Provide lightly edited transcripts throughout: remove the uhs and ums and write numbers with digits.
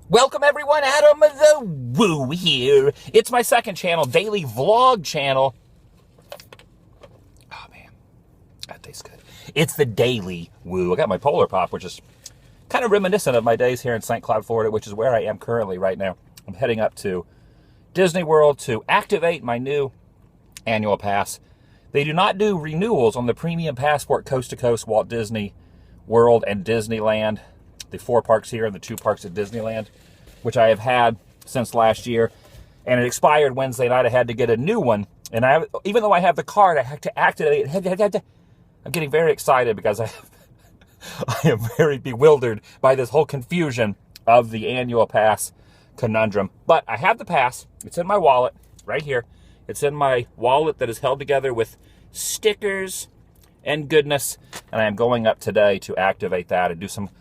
Welcome everyone, AdamTheWoo here. It's my second channel, daily vlog channel. Oh man, that tastes good. It's the Thedailywoo. I got my Polar Pop, which is kind of reminiscent of my days here in St. Cloud, Florida, which is where I am currently right now. I'm heading up to Disney World to activate my new annual pass. They do not do renewals on the premium passport coast to coast Walt Disney World and Disneyland. The 4 parks here and the 2 parks at Disneyland, which I have had since last year, and it expired Wednesday night. I had to get a new one, and even though I have the card, I have to activate it. I'm getting very excited because I am very bewildered by this whole confusion of the annual pass conundrum. But I have the pass. It's in my wallet right here. It's in my wallet that is held together with stickers and goodness, and I am going up today to activate that and do some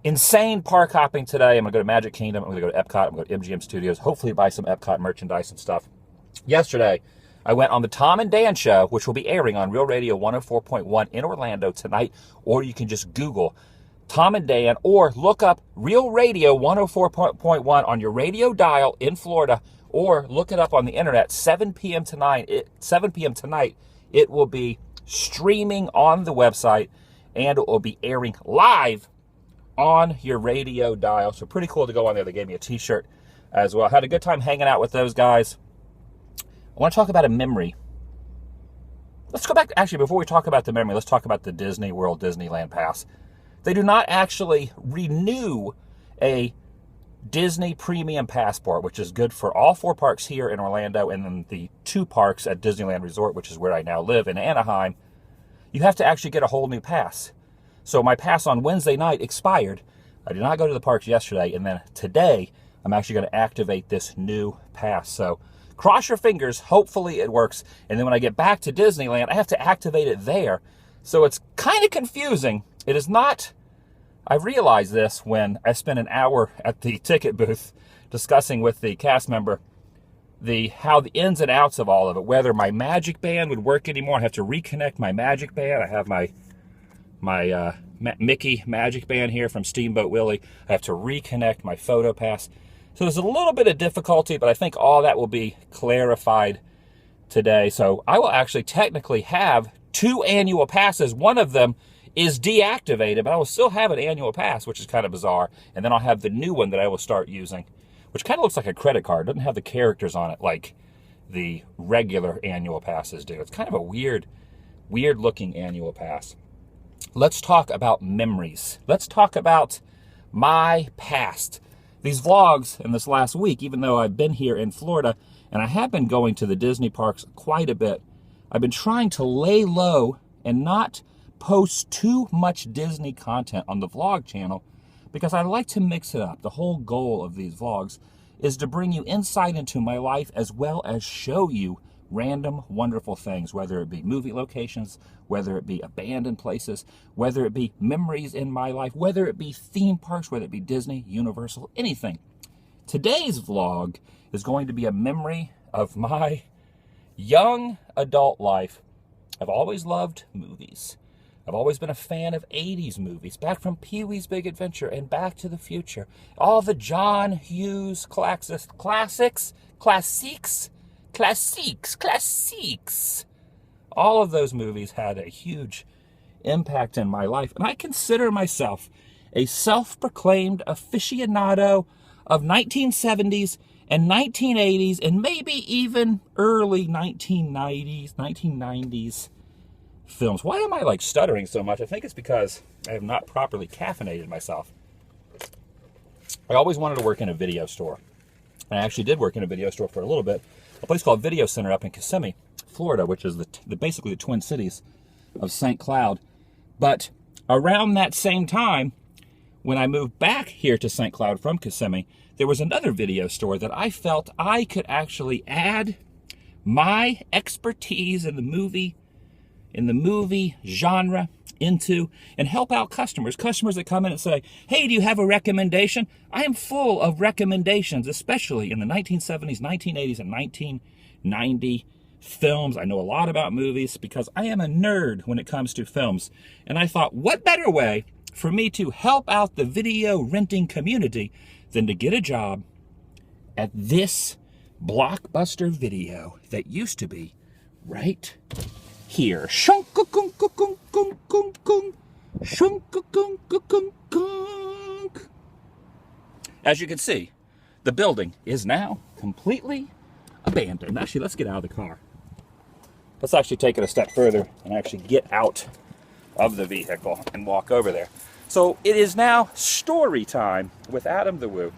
insane park hopping today. I'm going to go to Magic Kingdom. I'm going to go to Epcot. I'm going to go to MGM Studios. Hopefully buy some Epcot merchandise and stuff. Yesterday, I went on the Tom and Dan show, which will be airing on Real Radio 104.1 in Orlando tonight. Or you can just Google Tom and Dan or look up Real Radio 104.1 on your radio dial in Florida, or look it up on the internet. 7 p.m. tonight. It will be streaming on the website, and it will be airing live on your radio dial. So pretty cool to go on there. They gave me a t-shirt as well. Had a good time hanging out with those guys. I want to talk about a memory. Let's go back, actually, before we talk about the memory, let's talk about the Disney World Disneyland Pass. They do not actually renew a Disney Premium Passport, which is good for all 4 parks here in Orlando, and then the 2 parks at Disneyland Resort, which is where I now live in Anaheim. You have to actually get a whole new pass. So my pass on Wednesday night expired. I did not go to the parks yesterday, and then today I'm actually going to activate this new pass. So cross your fingers, hopefully it works. And then when I get back to Disneyland, I have to activate it there. So it's kind of confusing. It is not. I realized this when I spent an hour at the ticket booth discussing with the cast member how the ins and outs of all of it, whether my Magic Band would work anymore. I have to reconnect my Magic Band. I have my Mickey Magic Band here from Steamboat Willie. I have to reconnect my Photo Pass. So there's a little bit of difficulty, but I think all that will be clarified today. So I will actually technically have 2 annual passes. One of them is deactivated, but I will still have an annual pass, which is kind of bizarre. And then I'll have the new one that I will start using, which kind of looks like a credit card. It doesn't have the characters on it like the regular annual passes do. It's kind of a weird looking annual pass. Let's talk about memories. Let's talk about my past. These vlogs in this last week, even though I've been here in Florida, and I have been going to the Disney parks quite a bit, I've been trying to lay low and not post too much Disney content on the vlog channel because I like to mix it up. The whole goal of these vlogs is to bring you insight into my life as well as show you random, wonderful things, whether it be movie locations, whether it be abandoned places, whether it be memories in my life, whether it be theme parks, whether it be Disney, Universal, anything. Today's vlog is going to be a memory of my young adult life. I've always loved movies. I've always been a fan of 80s movies, back from Pee-wee's Big Adventure and Back to the Future. All the John Hughes classics. All of those movies had a huge impact in my life. And I consider myself a self-proclaimed aficionado of 1970s and 1980s and maybe even early 1990s films. Why am I like stuttering so much? I think it's because I have not properly caffeinated myself. I always wanted to work in a video store. I actually did work in a video store for a little bit. A place called Video Center up in Kissimmee, Florida, which is basically the twin cities of St. Cloud. But around that same time, when I moved back here to St. Cloud from Kissimmee, there was another video store that I felt I could actually add my expertise in the movie genre into and help out customers that come in and say, hey, do you have a recommendation? I am full of recommendations, especially in the 1970s, 1980s, and 1990 films. I know a lot about movies because I am a nerd when it comes to films. And I thought, what better way for me to help out the video renting community than to get a job at this Blockbuster Video that used to be right here. As you can see, the building is now completely abandoned. Actually, let's get out of the car. Let's actually take it a step further and actually get out of the vehicle and walk over there. So it is now story time with AdamTheWoo.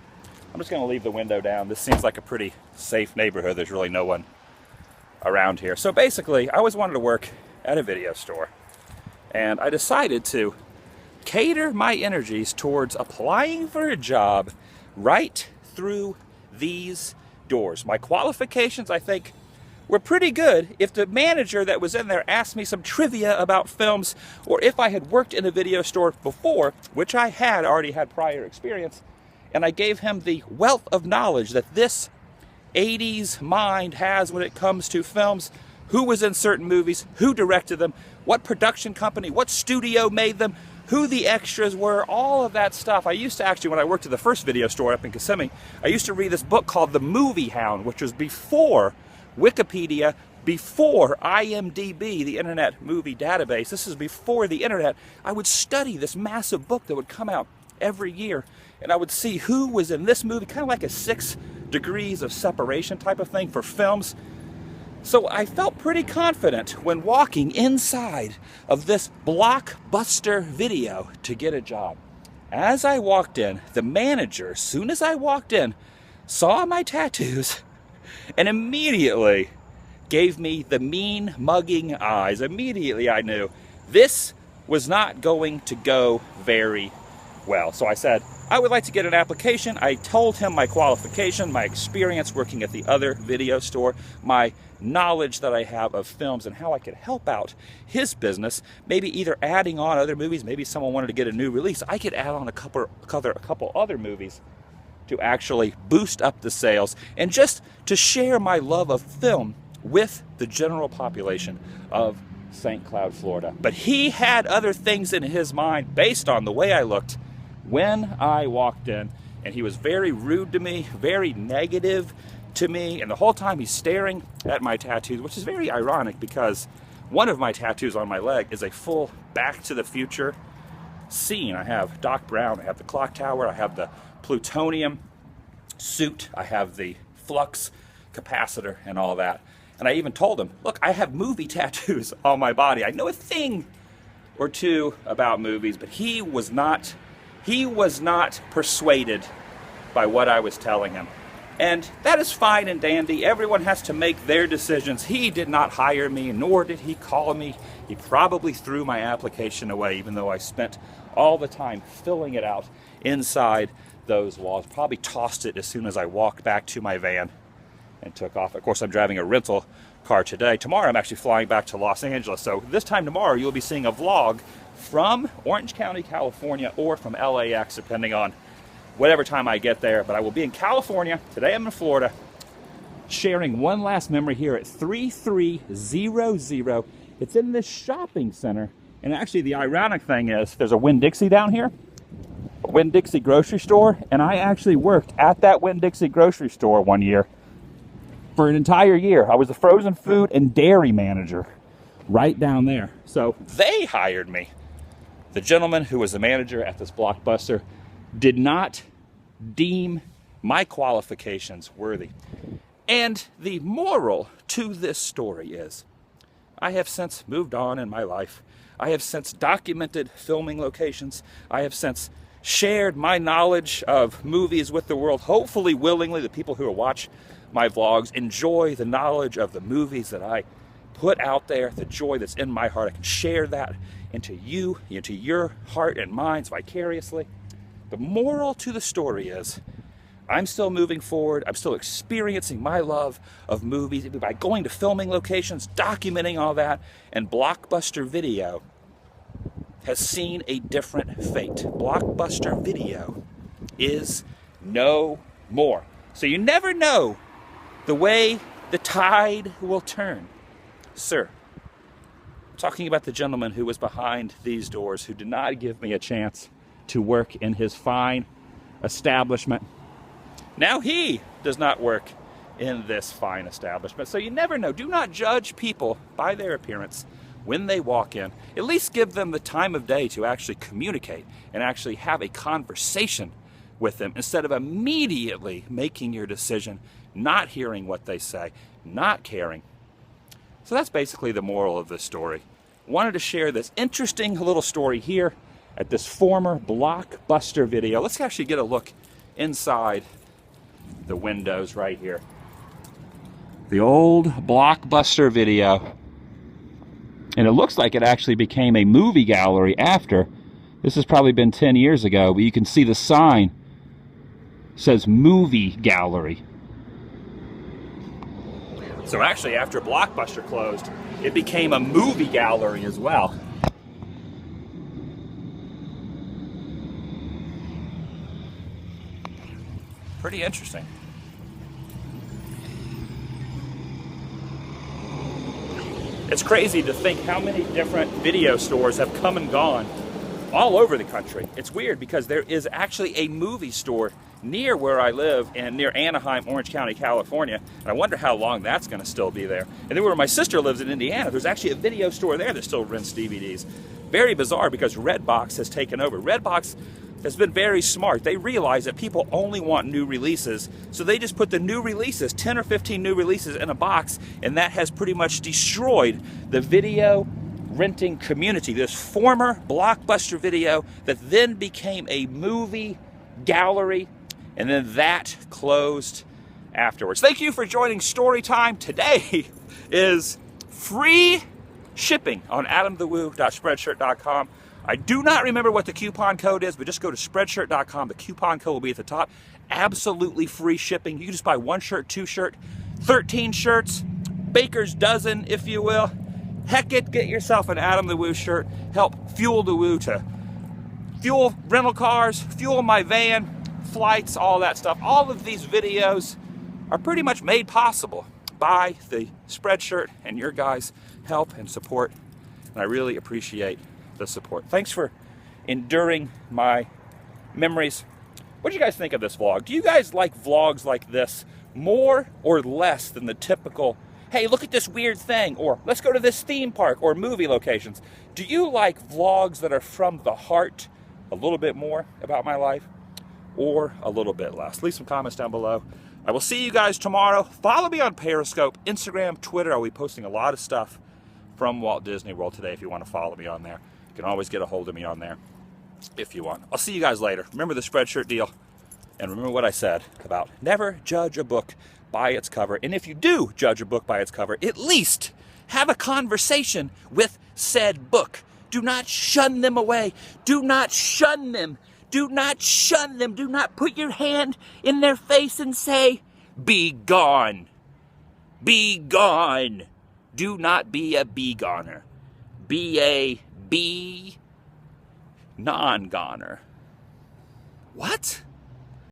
I'm just going to leave the window down. This seems like a pretty safe neighborhood. There's really no one around here. So basically, I always wanted to work at a video store. And I decided to cater my energies towards applying for a job right through these doors. My qualifications, I think, were pretty good. If the manager that was in there asked me some trivia about films, or if I had worked in a video store before, which I had already had prior experience, and I gave him the wealth of knowledge that this 80s mind has when it comes to films, who was in certain movies, who directed them, what production company, what studio made them, who the extras were, all of that stuff. I used to actually, when I worked at the first video store up in Kissimmee, I used to read this book called The Movie Hound, which was before Wikipedia, before IMDb, the Internet Movie Database. This is before the Internet. I would study this massive book that would come out every year, and I would see who was in this movie, kind of like a 6 degrees of separation type of thing for films. So I felt pretty confident when walking inside of this Blockbuster Video to get a job. As I walked in, the manager, as soon as I walked in, saw my tattoos and immediately gave me the mean mugging eyes. Immediately I knew this was not going to go very well. So I said, I would like to get an application. I told him my qualification, my experience working at the other video store, my knowledge that I have of films and how I could help out his business, maybe either adding on other movies, maybe someone wanted to get a new release. I could add on a couple other movies to actually boost up the sales and just to share my love of film with the general population of St. Cloud, Florida. But he had other things in his mind based on the way I looked when I walked in, and he was very rude to me, very negative to me, and the whole time he's staring at my tattoos, which is very ironic because one of my tattoos on my leg is a full Back to the Future scene. I have Doc Brown, I have the clock tower, I have the plutonium suit, I have the flux capacitor and all that. And I even told him, look, I have movie tattoos on my body. I know a thing or two about movies, but he was not persuaded by what I was telling him. And that is fine and dandy. Everyone has to make their decisions. He did not hire me, nor did he call me. He probably threw my application away, even though I spent all the time filling it out inside those walls. Probably tossed it as soon as I walked back to my van and took off. Of course, I'm driving a rental car today. Tomorrow, I'm actually flying back to Los Angeles. So this time tomorrow, you'll be seeing a vlog from Orange County, California, or from LAX, depending on whatever time I get there. But I will be in California. Today I'm in Florida, sharing one last memory here at 3300. It's in this shopping center. And actually the ironic thing is there's a Winn-Dixie down here, a Winn-Dixie grocery store. And I actually worked at that Winn-Dixie grocery store one year for an entire year. I was the frozen food and dairy manager right down there. So they hired me. The gentleman who was the manager at this Blockbuster did not deem my qualifications worthy. And the moral to this story is, I have since moved on in my life. I have since documented filming locations. I have since shared my knowledge of movies with the world. Hopefully, willingly, the people who watch my vlogs enjoy the knowledge of the movies that I put out there, the joy that's in my heart. I can share that into you, into your heart and minds vicariously. The moral to the story is, I'm still moving forward. I'm still experiencing my love of movies by going to filming locations, documenting all that, and Blockbuster Video has seen a different fate. Blockbuster Video is no more. So you never know the way the tide will turn. Sir, I'm talking about the gentleman who was behind these doors, who did not give me a chance to work in his fine establishment. Now he does not work in this fine establishment. So you never know. Do not judge people by their appearance when they walk in. At least give them the time of day to actually communicate and actually have a conversation with them instead of immediately making your decision, not hearing what they say, not caring. So that's basically the moral of this story. Wanted to share this interesting little story here at this former Blockbuster video. Let's actually get a look inside the windows right here. The old Blockbuster video. And it looks like it actually became a movie gallery after. This has probably been 10 years ago, but you can see the sign. It says movie gallery. So actually, after Blockbuster closed, it became a movie gallery as well. Pretty interesting. It's crazy to think how many different video stores have come and gone all over the country. It's weird because there is actually a movie store near where I live and near Anaheim, Orange County, California. And I wonder how long that's going to still be there. And then where my sister lives in Indiana, there's actually a video store there that still rents DVDs. Very bizarre because Redbox has taken over. Redbox has been very smart. They realize that people only want new releases, so they just put the new releases, 10 or 15 new releases in a box, and that has pretty much destroyed the video renting community. This former Blockbuster video that then became a movie gallery, and then that closed afterwards. Thank you for joining Storytime. Today is free shipping on AdamTheWoo.Spreadshirt.com. I do not remember what the coupon code is, but just go to Spreadshirt.com. The coupon code will be at the top. Absolutely free shipping. You can just buy 1 shirt, 2 shirt, 13 shirts, baker's dozen, if you will. Heck it, get yourself an Adam the Woo shirt. Help fuel the Woo to fuel rental cars, fuel my van, flights, all that stuff. All of these videos are pretty much made possible by the Spreadshirt and your guys' help and support. And I really appreciate the support. Thanks for enduring my memories. What do you guys think of this vlog? Do you guys like vlogs like this more or less than the typical, hey, look at this weird thing, or let's go to this theme park or movie locations? Do you like vlogs that are from the heart, a little bit more about my life, or a little bit less? Leave some comments down below. I will see you guys tomorrow. Follow me on Periscope, Instagram, Twitter. I'll be posting a lot of stuff from Walt Disney World today if you want to follow me on there. You can always get a hold of me on there if you want. I'll see you guys later. Remember the Spreadshirt deal. And remember what I said about never judge a book by its cover. And if you do judge a book by its cover, at least have a conversation with said book. Do not shun them away. Do not shun them. Do not shun them. Do not put your hand in their face and say, be gone. Be gone. Do not be a be-goner. Be a be non-goner. What?